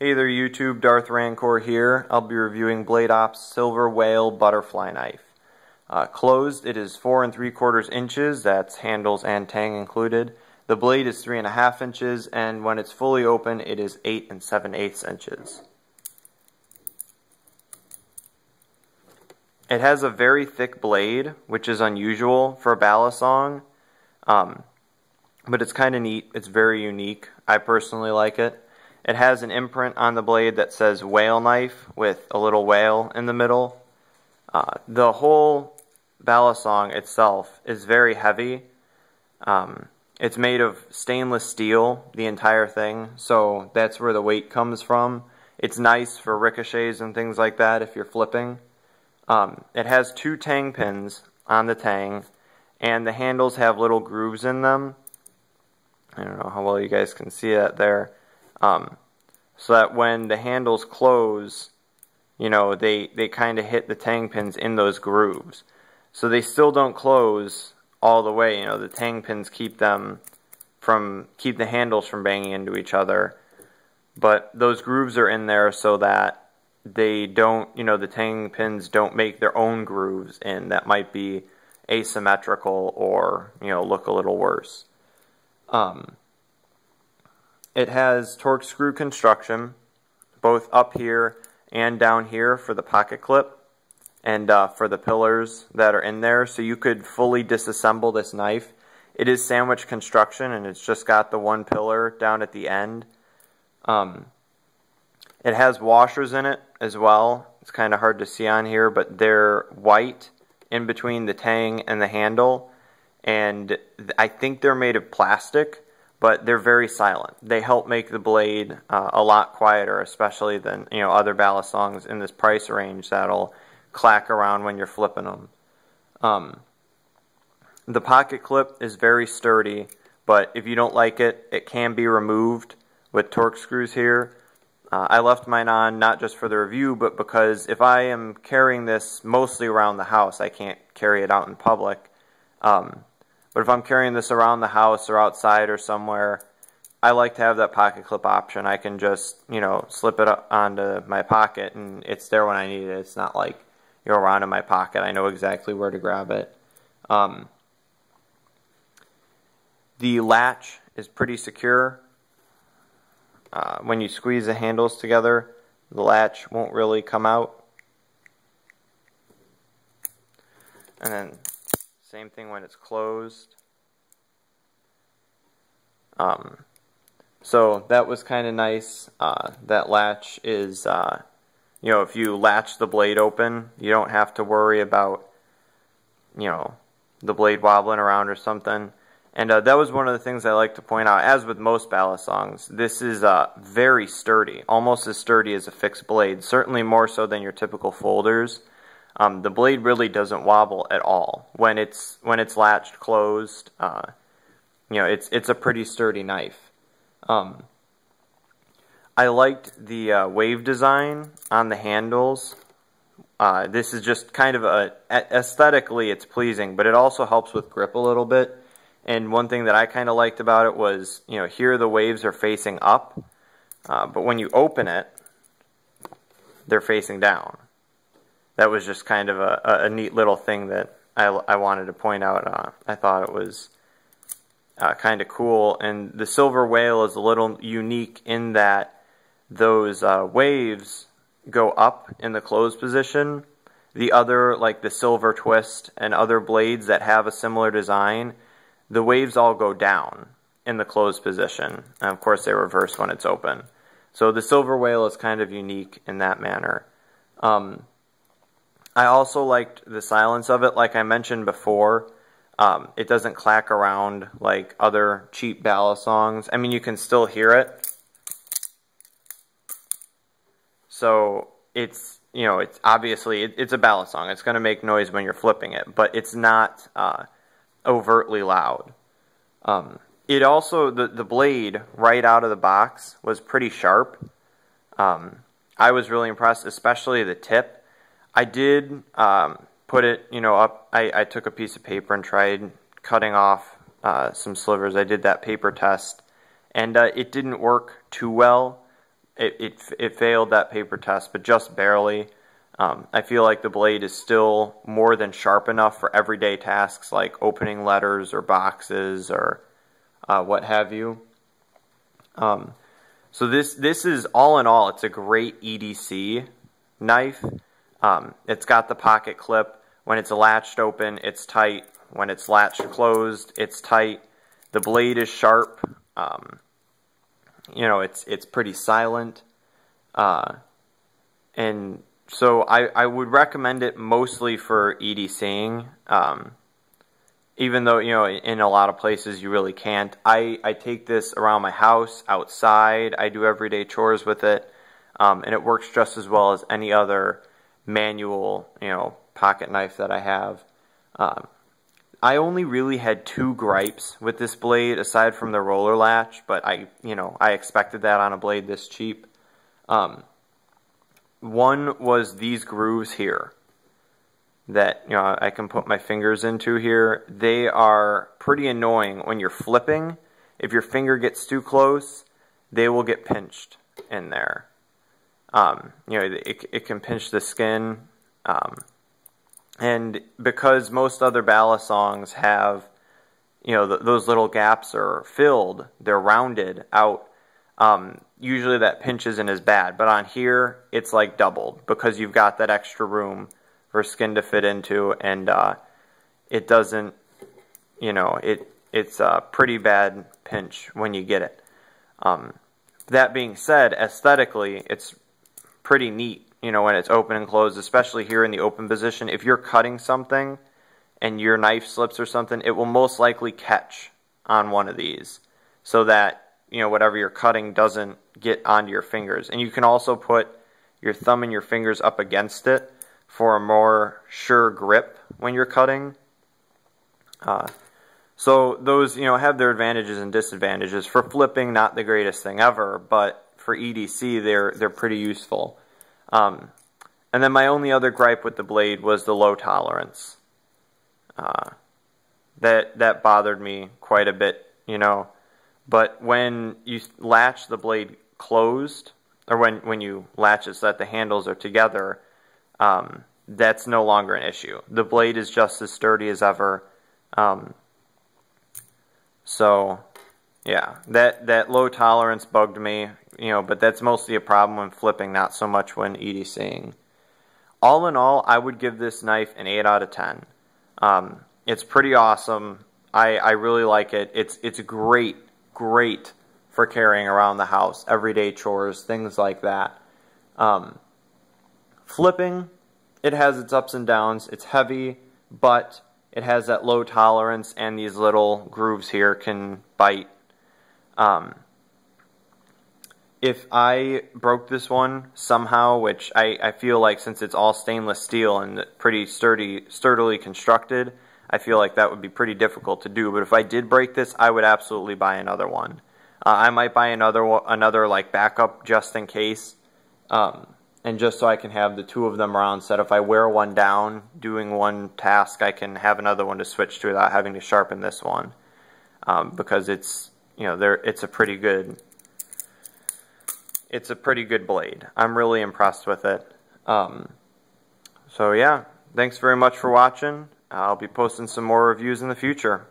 Hey there YouTube, Darth Rancor here. I'll be reviewing Bladeops Silver Whale Butterfly Knife. Closed, it is 4 3/4 inches, that's handles and tang included. The blade is 3.5 inches, and when it's fully open, it is 8 7/8 inches. It has a very thick blade, which is unusual for a Balisong, but it's kind of neat. It's very unique. I personally like it. It has an imprint on the blade that says whale knife with a little whale in the middle. The whole Balisong itself is very heavy. It's made of stainless steel, the entire thing, so that's where the weight comes from. It's nice for ricochets and things like that if you're flipping. It has 2 tang pins on the tang, and the handles have little grooves in them. I don't know how well you guys can see that there. So that when the handles close, you know, they kind of hit the tang pins in those grooves. So they still don't close all the way. You know, the tang pins keep the handles from banging into each other. But those grooves are in there so that they don't, you know, the tang pins don't make their own grooves in that might be asymmetrical or, you know, look a little worse. It has torque screw construction, both up here and down here for the pocket clip and for the pillars that are in there. So you could fully disassemble this knife. It is sandwich construction, and it's just got the one pillar down at the end. It has washers in it as well. It's kind of hard to see on here, but they're white in between the tang and the handle. And I think they're made of plastic, but they're very silent. They help make the blade a lot quieter, especially than, you know, other Balisongs in this price range that'll clack around when you're flipping them. The pocket clip is very sturdy, but if you don't like it, it can be removed with torque screws here. I left mine on not just for the review, but because if I am carrying this mostly around the house, I can't carry it out in public. But if I'm carrying this around the house or outside or somewhere, I like to have that pocket clip option. I can just, you know, slip it up onto my pocket and it's there when I need it. It's not like, you know, around in my pocket. I know exactly where to grab it. The latch is pretty secure. When you squeeze the handles together, the latch won't really come out. And then same thing when it's closed. So that was kind of nice. That latch is, you know, if you latch the blade open, you don't have to worry about, you know, the blade wobbling around or something. And that was one of the things I like to point out. As with most Balisongs, this is very sturdy, almost as sturdy as a fixed blade, certainly more so than your typical folders. The blade really doesn't wobble at all when it's latched closed. You know, it's a pretty sturdy knife. I liked the wave design on the handles. This is just kind of aesthetically it's pleasing, but it also helps with grip a little bit. And one thing that I kind of liked about it was, you know, here the waves are facing up, but when you open it, they're facing down. That was just kind of a neat little thing that I wanted to point out. I thought it was kind of cool. And the silver whale is a little unique in that those waves go up in the closed position. The other, like the silver twist and other blades that have a similar design, the waves all go down in the closed position. And of course they reverse when it's open. So the silver whale is kind of unique in that manner. I also liked the silence of it. Like I mentioned before, it doesn't clack around like other cheap Balisongs. I mean, you can still hear it. So it's, you know, it's obviously, it's a Balisong. It's going to make noise when you're flipping it, but it's not overtly loud. It also, the blade right out of the box was pretty sharp. I was really impressed, especially the tip. I did put it, you know, up. I took a piece of paper and tried cutting off some slivers. I did that paper test, and it didn't work too well. it failed that paper test, but just barely. I feel like the blade is still more than sharp enough for everyday tasks like opening letters or boxes or what have you. So this is, all in all, it's a great EDC knife. It's got the pocket clip. When it's latched open, it's tight. When it's latched closed, it's tight. The blade is sharp. You know, it's pretty silent. And so I would recommend it mostly for EDCing. Even though, you know, in a lot of places you really can't. I take this around my house, outside. I do everyday chores with it. And it works just as well as any other manual, you know, pocket knife that I have. I only really had 2 gripes with this blade aside from the roller latch, but I expected that on a blade this cheap. One was these grooves here that, you know, I can put my fingers into here. They are pretty annoying when you're flipping. If your finger gets too close, they will get pinched in there. You know, it can pinch the skin. And because most other Balisongs have, you know, those little gaps are filled, they're rounded out, usually that pinch isn't as bad. But on here, it's like doubled because you've got that extra room for skin to fit into, and it doesn't, you know, it's a pretty bad pinch when you get it. That being said, aesthetically, it's pretty neat, you know, when it's open and closed, especially here in the open position. If you're cutting something and your knife slips or something, it will most likely catch on one of these so that, you know, whatever you're cutting doesn't get onto your fingers. And you can also put your thumb and your fingers up against it for a more sure grip when you're cutting. So those, you know, have their advantages and disadvantages. For flipping, not the greatest thing ever, but for EDC, they're pretty useful. And then my only other gripe with the blade was the low tolerance. That bothered me quite a bit, you know. But when you latch the blade closed, or when you latch it so that the handles are together, that's no longer an issue. The blade is just as sturdy as ever. So, yeah, that low tolerance bugged me, you know, but that's mostly a problem when flipping, not so much when EDCing. All in all, I would give this knife an 8 out of 10. It's pretty awesome. I really like it. It's great for carrying around the house, everyday chores, things like that. Flipping, it has its ups and downs. It's heavy, but it has that low tolerance, and these little grooves here can bite. If I broke this one somehow, which I feel like since it's all stainless steel and pretty sturdily constructed, I feel like that would be pretty difficult to do. But if I did break this, I would absolutely buy another one. I might buy another like backup just in case, and just so I can have the 2 of them around. So that if I wear one down doing one task, I can have another one to switch to without having to sharpen this one, because it's, you know, it's a pretty good blade. I'm really impressed with it. So yeah, thanks very much for watching. I'll be posting some more reviews in the future.